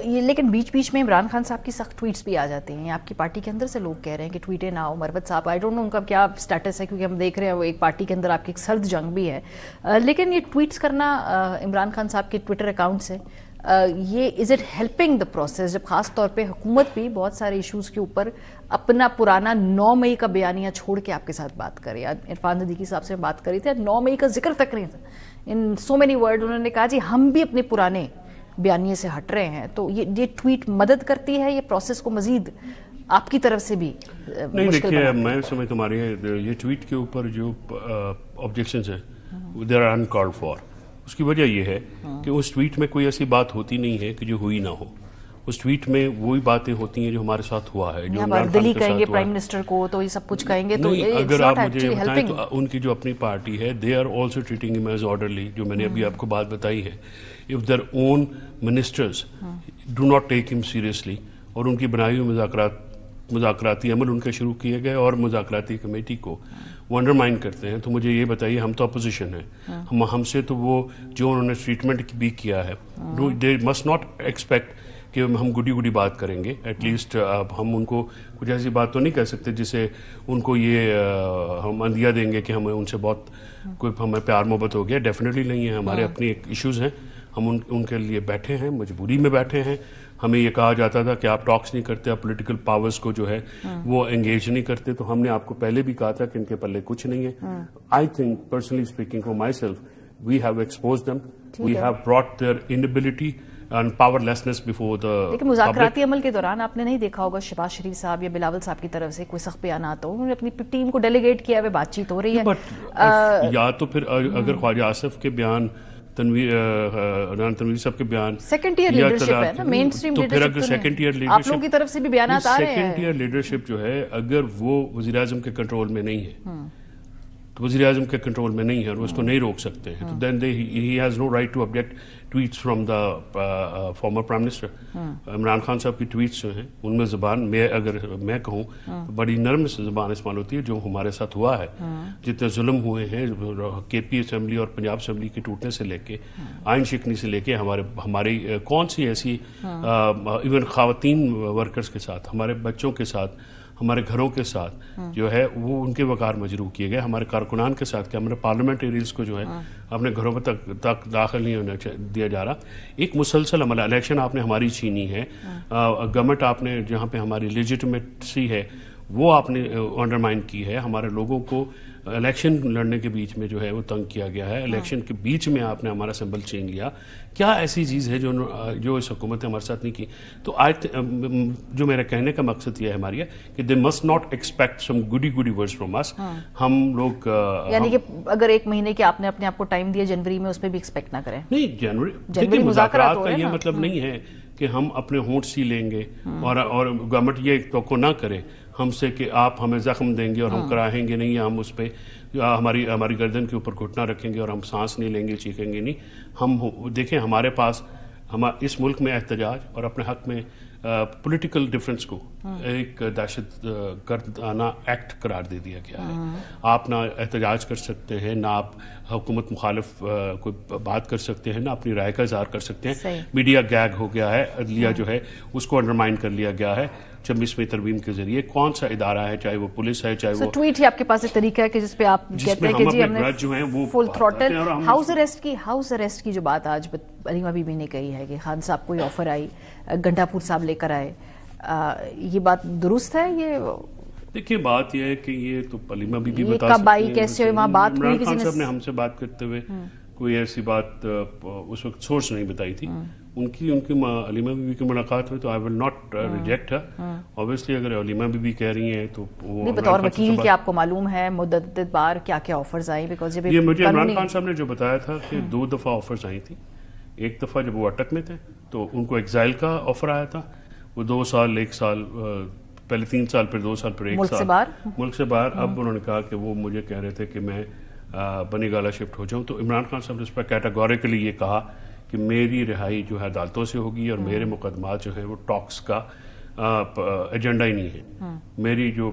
یہ لیکن بیچ بیچ میں عمران خان صاحب کی سخت ٹویٹس بھی آ جاتے ہیں. آپ کی پارٹی کے اندر سے لوگ کہہ رہے ہیں کہ ٹویٹیں نہ ہو. مروت صاحب آئی ڈونٹ نو ان کا کیا اسٹیٹس ہے, کیونکہ ہم دیکھ رہے ہیں وہ ایک پارٹی کے اندر آپ کی ایک سرد جنگ بھی ہے, لیکن یہ ٹویٹس کرنا عمران خان صاحب کے ٹویٹر اکاؤنٹ سے, یہ is it helping the process, جب خاص طور پہ حکومت بھی بہت سارے ایشوز کے اوپر اپنا پرانا 9 مئی کا بیانیہ چھوڑ کے آپ کے ساتھ بات کرے. عرفان صدیقی صاحب سے بات کری تھی, 9 مئی کا ذکر تک نہیں تھا, ان سو مینی ورڈ انہوں نے کہا جی ہم بھی اپنے پرانے بیانیے سے ہٹ رہے ہیں. تو یہ ٹویٹ مدد کرتی ہے یہ پروسیس کو مزید آپ کی طرف سے بھی نہیں؟ دیکھیے میں سمجھتا ہوں ہمارے یہ ٹویٹ کے اوپر جو آبجیکشنز ہیں دے آر انکالڈ فار. اس کی وجہ یہ ہے کہ اس ٹویٹ میں کوئی ایسی بات ہوتی نہیں ہے کہ جو ہوئی نہ ہو. اس ٹویٹ میں وہی باتیں ہوتی ہیں جو ہمارے ساتھ ہوا ہے, جو عمران خان کے ساتھ کہیں گے پرائم منسٹر کو تو یہ سب کچھ کہیں گے. تو اگر آپ مجھے بتائیں تو ان کی جو اپنی پارٹی ہے they are also treating him as orderly, جو میں نے ابھی آپ کو بات بتائی ہے. If their own ministers do not take him seriously, اور ان کی بنائی ہوئی مذاکراتی عمل ان کے شروع کیے گئے اور مذاکراتی کمیٹی کو وہ انڈرمائن کرتے ہیں, تو مجھے یہ بتائیے ہم تو اپوزیشن ہیں, ہم سے تو وہ جو انہوں نے ٹریٹمنٹ بھی کیا ہے, دے مسٹ ناٹ ایکسپیکٹ کہ ہم گڈی بات کریں گے. ایٹ لیسٹ ہم ان کو کچھ ایسی بات تو نہیں کہہ سکتے جسے ان کو یہ ہم اندیا دیں گے کہ ہمیں ان سے بہت کوئی ہمیں پیار محبت ہو گیا. ڈیفینیٹلی نہیں ہے, ہمارے اپنے ایک ایشوز ہیں, ہم ان کے لیے بیٹھے ہیں, مجبوری میں بیٹھے ہیں. ہمیں یہ کہا جاتا تھا کہ آپ ٹاکس نہیں کرتے, آپ پولیٹیکل پاورز کو جو ہے وہ انگیج نہیں کرتے, تو ہم نے آپ کو پہلے بھی کہا تھا کہ ان کے پلے کچھ نہیں ہے. I think personally speaking for myself we have exposed them, we have brought their inability and powerlessness before the public. لیکن مذاکراتی عمل کے دوران آپ نے نہیں دیکھا ہوگا شہباز شریف صاحب یا بلاول صاحب کی طرف سے کوئی سخت بیانات ہو, انہوں نے اپنی ٹیم کو ڈیلیگیٹ کیا ہے, بات چیت ہو رہی ہے. یا تو پھر اگر خواجہ آصف کے بیان, تنویر صاحب کے بیان سیکنڈ ایئر لیڈرشپ ہے نا, مین اسٹریم لیڈرشپ, تو پھر اگر سیکنڈ ایئر لیڈرشپ آپ لوگوں کی طرف سے بھی بیانات آ رہے ہیں. سیکنڈ ایئر لیڈرشپ جو ہے اگر وہ وزیر اعظم کے کنٹرول میں نہیں ہے تو وزیر اعظم کے کنٹرول میں نہیں ہے اور وہ اس کو نہیں روک سکتے ہیں, تو then he has no right to object tweets from the former prime minister. Imran Khan صاحب کی ٹویٹس جو ہیں ان میں زبان میں اگر میں کہوں تو بڑی نرم زبان استعمال ہوتی ہے. جو ہمارے ساتھ ہوا ہے, جتنے ظلم ہوئے ہیں کے پی اسمبلی اور پنجاب اسمبلی کے ٹوٹنے سے لے کے, آئین شکنی سے لے کے, ہماری کون سی ایسی ایون خواتین ورکرز کے ساتھ, ہمارے بچوں کے ساتھ, ہمارے گھروں کے ساتھ جو ہے وہ ان کے وقار مجروح کیے گئے, ہمارے کارکنان کے ساتھ کہ ہمارے پارلیمنٹریز کو جو ہے اپنے گھروں میں تک داخل نہیں ہونے دیا جا رہا. ایک مسلسل عمل, الیکشن آپ نے ہماری چھینی ہے, گورنمنٹ آپ نے جہاں پہ ہماری لیجٹمیسی ہے وہ آپ نے انڈرمائن کی ہے, ہمارے لوگوں کو الیکشن لڑنے کے بیچ میں جو ہے وہ تنگ کیا گیا ہے, الیکشن کے بیچ میں آپ نے ہمارا سمبل چھین لیا. کیا ایسی چیز ہے جو اس حکومت نے ہمارے ساتھ نہیں کی؟ تو آج جو میرا کہنے کا مقصد یہ ہے ہماری کہ دے مسٹ ناٹ ایکسپیکٹ سم گڈی ورڈز فرام اس. ہم لوگ یعنی کہ اگر 1 مہینے کے آپ نے اپنے آپ کو ٹائم دیا جنوری میں, اس پہ بھی ایکسپیکٹ نہ کریں. نہیں, جنوری مذاکرات کا یہ مطلب نہیں ہے کہ ہم اپنے ہونٹ سی لیں گے اور گورنمنٹ یہ توقع نہ کرے ہم سے کہ آپ ہمیں زخم دیں گے اور ہم کراہیں گے نہیں, یا ہم اس پہ ہماری گردن کے اوپر گھٹنا رکھیں گے اور ہم سانس نہیں لیں گے, چیخیں گے نہیں. ہم دیکھیں ہمارے پاس اس ملک میں احتجاج اور اپنے حق میں پولیٹیکل ڈفرینس کو ایک دہشت گردانہ ایکٹ قرار دے دیا گیا ہے. آپ نہ احتجاج کر سکتے ہیں, نہ آپ حکومت مخالف کوئی بات کر سکتے ہیں, نہ اپنی رائے کا اظہار کر سکتے ہیں. میڈیا گیگ ہو گیا ہے, عدلیہ جو ہے اس کو انڈرمائن کر لیا گیا ہے 26ویں ترمیم کے ذریعے. کون سا ادارہ ہے, چاہے وہ پولیس ہے, چاہے وہ ٹویٹ ہی آپ کے پاس ایک طریقہ ہے کہ جس پہ آپ کہتے ہیں کہ جی ہم نے جو ہیں وہ فل تھروٹل. ہاؤس ارسٹ کی جو بات آج علیمہ بی بی نے کہی ہے کہ خان صاحب کو یہ آفر آئی, گنڈا پور صاحب لے کر آئے, یہ بات درست ہے؟ یہ دیکھیے بات یہ ہے کہ یہ تو علیمہ بی بی بتا کب آئی, کیسے وہاں بات ہوئی, عمران خان صاحب نے ہم سے بات کرتے ہوئے کوئی ایسی بات اس وقت سورس نہیں بتائی تھی. ان کی علیمہ بی بی کی ملاقات ہوئی تو I will not reject her. Obviously اگر علیمہ بی بی کہہ رہی ہیں تو وہ بطور وکیل کہ آپ کو معلوم ہے متعدد بار کیا کیا آفرز آئی, بیکاز یہ مجھے عمران خان صاحب نے جو بتایا تھا کہ 2 دفعہ آفرز آئی تھی. ایک دفعہ جب وہ اٹک میں تھے تو ان کو ایگزائل کا آفر آیا تھا, وہ 2 سال 1 سال, پہلے 3 سال پھر 2 سال پھر 1 سال ملک سے باہر. اب انہوں نے کہا کہ وہ مجھے کہہ رہے تھے کہ میں بنی گالا شفٹ ہو جاؤں. تو عمران خان صاحب نے اس پر کیٹاگوریکلی یہ کہا کہ میری رہائی جو ہے عدالتوں سے ہوگی اور میرے مقدمات جو ہیں وہ ٹاکس کا ایجنڈا ہی نہیں ہے. میرے جو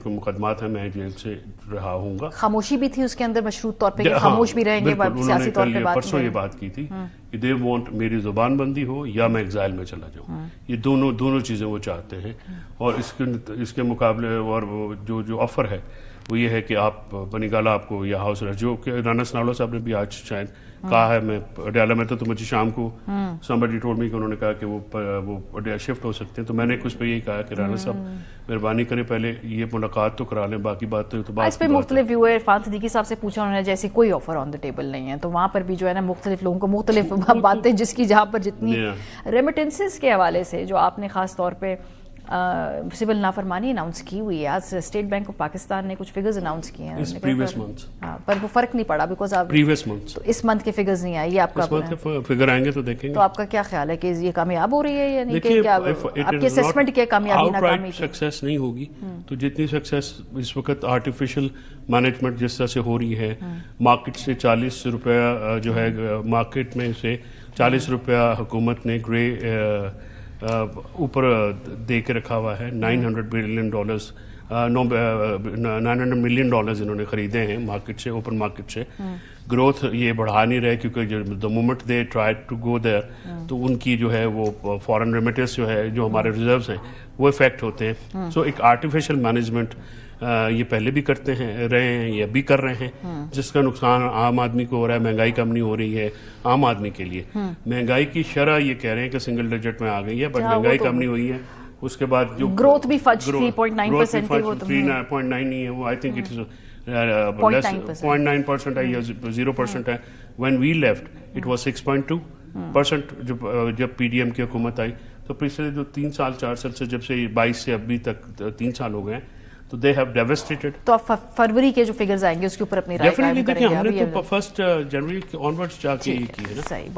مقدمات ہیں میں جیل سے رہا ہوں گا. خاموشی بھی تھی اس کے اندر مشروط طور پہ کہ خاموش بھی رہیں گے, سیاسی طور پہ بات پرسوں یہ بات کی تھی کہ دے وانٹ میری زبان بندی ہو یا میں ایگزائل میں چلا جاؤں. یہ دونوں چیزیں وہ چاہتے ہیں. اور اس کے مقابلے اور جو آفر ہے وہ یہ ہے کہ آپ بنی گالا آپ کو یا ہاؤس ریسٹ, جو کہ رانا سناولا صاحب نے بھی آج شاید کہا ہے, میں اڈیالہ میں تو مجھے شام کو somebody told me کہ انہوں نے کہا کہ وہ اڈیالہ شفٹ ہو سکتے ہیں. تو میں نے کچھ پہ یہی کہا کہ رانا صاحب مہربانی کریں پہلے یہ ملاقات تو کرا لیں, باقی بات تو بات. اس پہ مختلف ویو ہے. عرفان صدیقی صاحب سے پوچھا انہوں نے, جیسے کوئی آفر آن دا ٹیبل نہیں ہے, تو وہاں پر بھی جو ہے نا مختلف لوگوں کو مختلف باتیں, جس کی جہاں پر جتنی ریمیٹنسز کے حوالے سے جو آپ نے خاص طور پہ سول نافرمانی اناؤنس کی ہوئی ہے. آج اسٹیٹ بینک آف پاکستان نے کچھ فگرز اناؤنس کیے ہیں, پر وہ فرق نہیں پڑا بیکاز آپ اس منتھ کے فگرز نہیں آئے. آپ کا فگر آئیں گے تو دیکھیں گے. تو آپ کا کیا خیال ہے کہ یہ کامیاب ہو رہی ہے یا نہیں, کہ آپ کی اسیسمنٹ کیا کامیابی ناکامی کی؟ سکسیس نہیں ہوگی تو جتنی سکسیس اس وقت آرٹیفیشل مینجمنٹ جس طرح سے ہو رہی ہے, مارکیٹ سے 40 روپیہ جو ہے, مارکیٹ میں سے 40 روپیہ حکومت نے گرے اوپر دے کے رکھا ہوا ہے. $900 ملین انہوں نے خریدے ہیں مارکیٹ سے, اوپن مارکیٹ سے. گروتھ یہ بڑھا نہیں رہے کیونکہ the moment they try to go there تو ان کی جو ہے وہ فارن ریمیٹنس جو ہے, جو ہمارے ریزروز ہیں وہ افیکٹ ہوتے ہیں. سو ایک آرٹیفیشل مینجمنٹ یہ پہلے بھی کرتے ہیں رہے ہیں یا بھی کر رہے ہیں, جس کا نقصان عام آدمی کو ہو رہا ہے. مہنگائی کم نہیں ہو رہی ہے عام آدمی کے لیے. مہنگائی کی شرح یہ کہہ رہے ہیں کہ سنگل ڈیجٹ میں آ گئی ہے, بٹ مہنگائی کم نہیں ہوئی ہے. اس کے بعد جو گروتھ بھی فج 3.9% تھی, وہ 3.9 نہیں ہے, وہ آئی تھنک اٹ از 0.9% ہے یا 0% ہے. when we left it was 6.2%. جب پی ڈی ایم کی حکومت آئی تو پچھلے جو 3 سال 4 سال سے, جب سے 22 سے ابھی تک 3 سال ہو گئے ہیں, تو they have devastated. تو آپ فروری کے جو فگرز آئیں گے اس کے اوپر اپنی رائے قائم کریں گے؟ ہم نے تو 1 جنوری آنورڈز جا کے یہ کی ہے نا. صحیح.